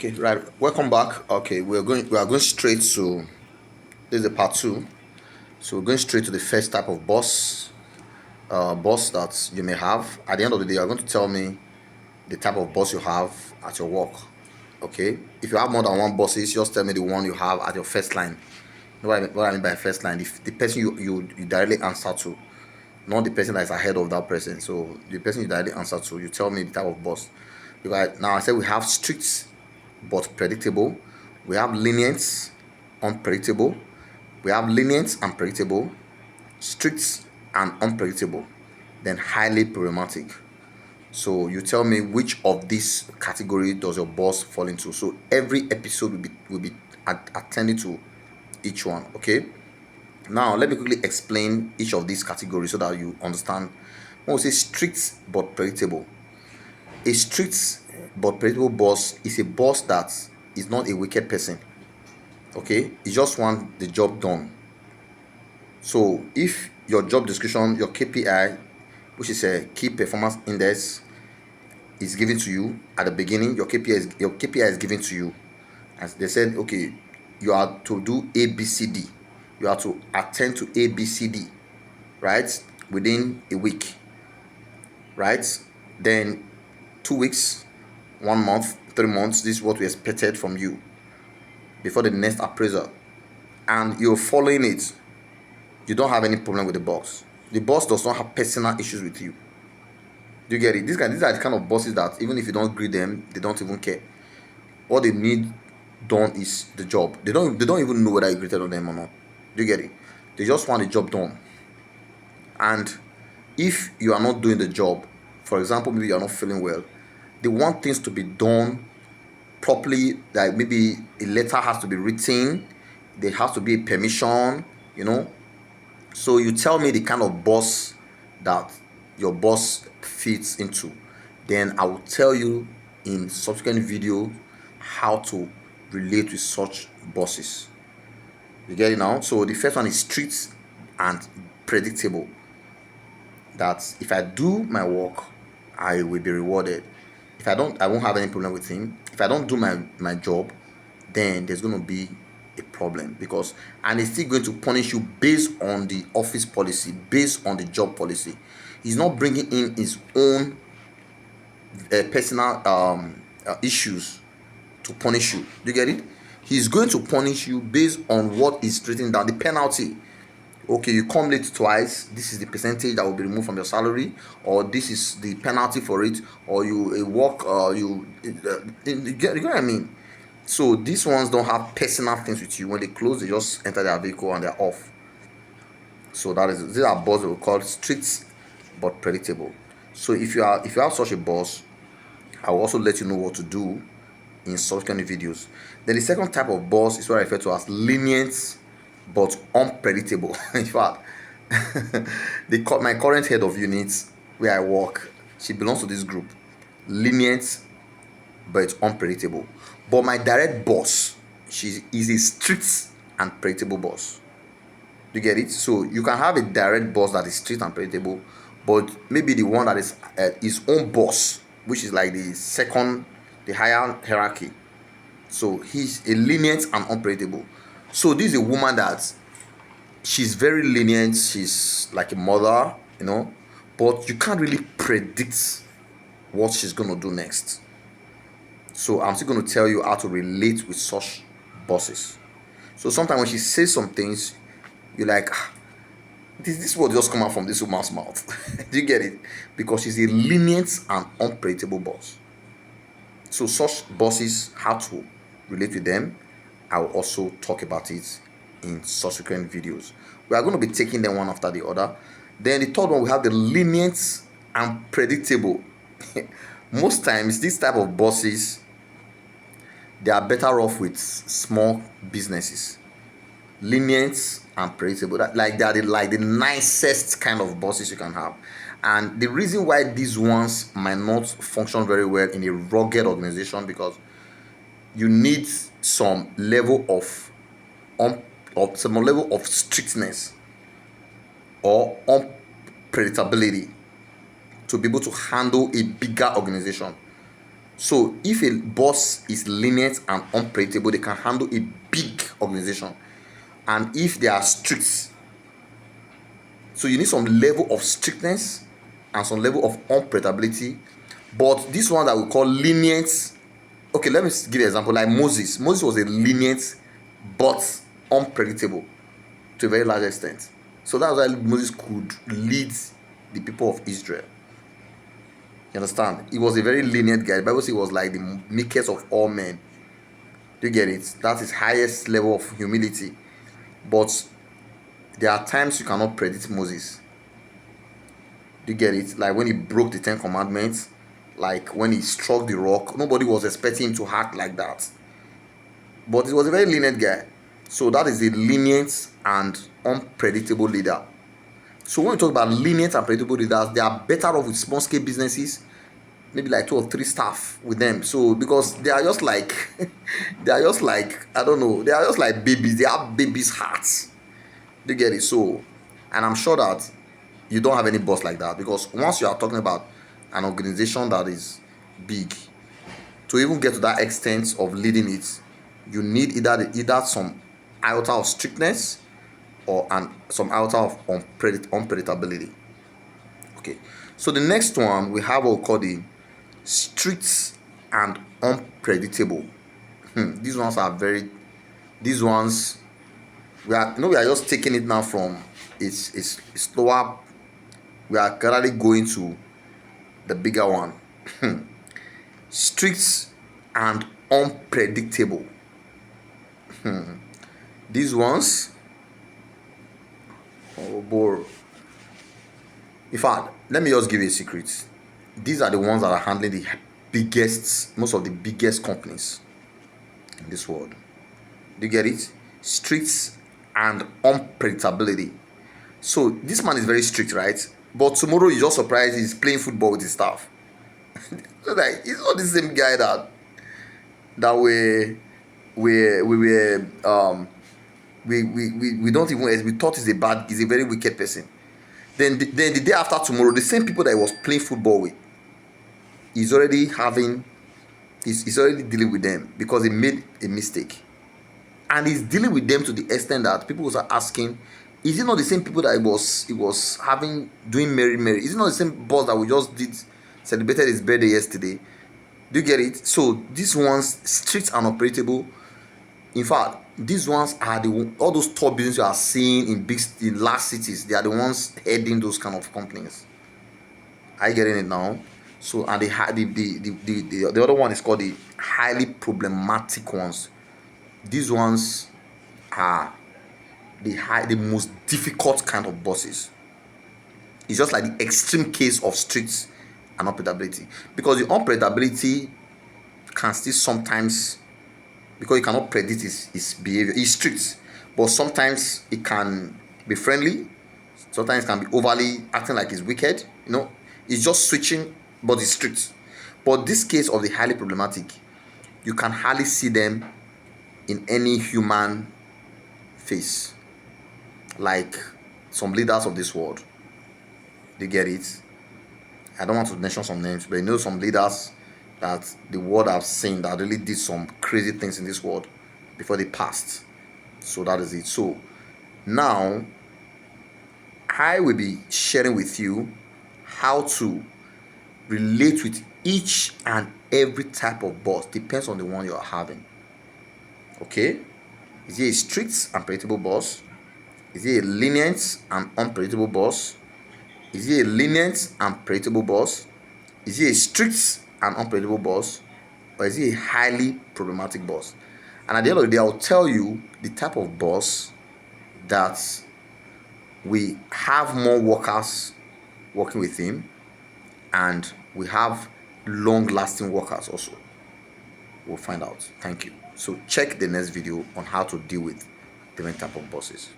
Okay, right. Welcome back. Okay, we are going straight to this is the part two. So we're going straight to the first type of boss that you may have. At the end of the day, you're going to tell me the type of boss you have at your work. Okay. If you have more than one bosses, just tell me the one you have at your first line. You know what I mean by first line? The person you directly answer to, not the person that is ahead of that person. So the person you directly answer to, you tell me the type of boss. Because now I said we have strict but predictable. We have lenient, unpredictable. We have lenient and predictable, strict and unpredictable, then highly problematic. So you tell me which of these category does your boss fall into. So every episode will be attending to each one. Okay. Now let me quickly explain each of these categories so that you understand. When we say strict but predictable, a strict but predictable boss is a boss that is not a wicked person. Okay, he just want the job done. So if your job description, your KPI, which is a key performance index, is given to you at the beginning, your KPI is given to you, as they said, okay, you are to do ABCD, you are to attend to ABCD, right, within a week, right? Then 2 weeks, 1 month, 3 months, this is what we expected from you before the next appraisal, and you're following it. You don't have any problem with the boss. The boss does not have personal issues with you. Do you get it? These are the kind of bosses that even if you don't greet them, they don't even care. All they need done is the job. They don't even know whether you greeted on them or not. Do you get it? They just want the job done. And if you are not doing the job, for example, maybe you are not feeling well, they want things to be done properly. Like maybe a letter has to be written, there has to be a permission, you know. So you tell me the kind of boss that your boss fits into, then I will tell you in subsequent video how to relate with such bosses. You get it now? So the first one is strict and predictable. That if I do my work, I will be rewarded. If I don't, I won't have any problem with him. If I don't do my job, then there's going to be a problem, because and he's still going to punish you based on the office policy, based on the job policy. He's not bringing in his own personal issues to punish you. Do you get it? He's going to punish you based on what is written down, the penalty. Okay, you come late twice, this is the percentage that will be removed from your salary, or this is the penalty for it, or you work you get what I mean. So these ones don't have personal things with you. When they close, they just enter their vehicle and they're off. So these are bosses we call strict but predictable. So if you have such a boss, I will also let you know what to do in subsequent videos. Then the second type of boss is what I refer to as lenient but unpredictable. In fact, my current head of unit where I work, she belongs to this group. Lenient but unpredictable. But my direct boss, she is a strict and predictable boss. You get it? So you can have a direct boss that is strict and predictable, but maybe the one that is his own boss, which is like the higher hierarchy. So he's a lenient and unpredictable. So this is a woman that she's very lenient. She's like a mother, but you can't really predict what she's gonna do next. So I'm still going to tell you how to relate with such bosses. So sometimes when she says some things, you're like, this word just come out from this woman's mouth. Do you get it? Because she's a lenient and unpredictable boss. So such bosses, how to relate with them, I will also talk about it in subsequent videos. We are going to be taking them one after the other. Then the third one, we have the lenient and predictable. Most times, this type of bosses, they are better off with small businesses. Lenient and predictable. They are the nicest kind of bosses you can have. And the reason why these ones might not function very well in a rugged organization, because you need some level of strictness or unpredictability to be able to handle a bigger organization. So if a boss is lenient and unpredictable, they can handle a big organization. And if they are strict, so you need some level of strictness and some level of unpredictability. But this one that we call lenient, okay, let me give you an example. Like Moses was a lenient but unpredictable to a very large extent. So that's why Moses could lead the people of Israel. You understand? He was a very lenient guy. The Bible says he was like the meekest of all men. Do you get it? That's his highest level of humility. But there are times you cannot predict Moses. Do you get it? Like when he broke the 10 Commandments, like when he struck the rock, nobody was expecting him to act like that. But he was a very lenient guy. So that is a lenient and unpredictable leader. So when we talk about lenient and predictable leaders, they are better off with small scale businesses, maybe like 2 or 3 staff with them. So because they are just like they are just like, I don't know, they are just like babies. They have babies' hearts. Do you get it? So, and I'm sure that you don't have any boss like that, because once you are talking about an organization that is big, to even get to that extent of leading it, you need either some iota of strictness or some iota of unpredictability. Okay, so the next one we have what we call the strict and unpredictable. These ones we are just taking it now from it's slower. We are gradually going to the bigger one. Strict and unpredictable. These ones, oh boy. In fact, let me just give you a secret. These are the ones that are handling most of the biggest companies in this world. Do you get it? Strict and unpredictability. So this man is very strict, right? But tomorrow you just surprise he's playing football with his staff. So like, he's not the same guy that we don't even, we thought he's a very wicked person. Then the day after tomorrow, the same people that he was playing football with, he's already dealing with them because he made a mistake. And he's dealing with them to the extent that people was asking, is it not the same people that he was having doing merry? Is it not the same boss that we just celebrated his birthday yesterday? Do you get it? So these ones, strict and operable. In fact, these ones are all those top business you are seeing in large cities. They are the ones heading those kind of companies. Are you getting it now? So, and the other one is called the highly problematic ones. These ones are the most difficult kind of bosses. It's just like the extreme case of strict and unpredictability, because the unpredictability can still sometimes, because you cannot predict his behavior. He's strict, but sometimes it can be friendly, sometimes it can be overly acting like he's wicked. He's just switching, but he's strict. But this case of the highly problematic, you can hardly see them in any human face, like some leaders of this world. They get it. I don't want to mention some names, but some leaders that the world have seen that really did some crazy things in this world before they passed. So that is it. So now I will be sharing with you how to relate with each and every type of boss. Depends on the one you are having. Okay? Is he a strict and predictable boss? Is he a lenient and unpredictable boss? Is he a lenient and predictable boss? Is he a strict and unpredictable boss? Or is he a highly problematic boss? And at the end of the day, I'll tell you the type of boss that we have more workers working with him, and we have long-lasting workers also. We'll find out. Thank you. So check the next video on how to deal with different type of bosses.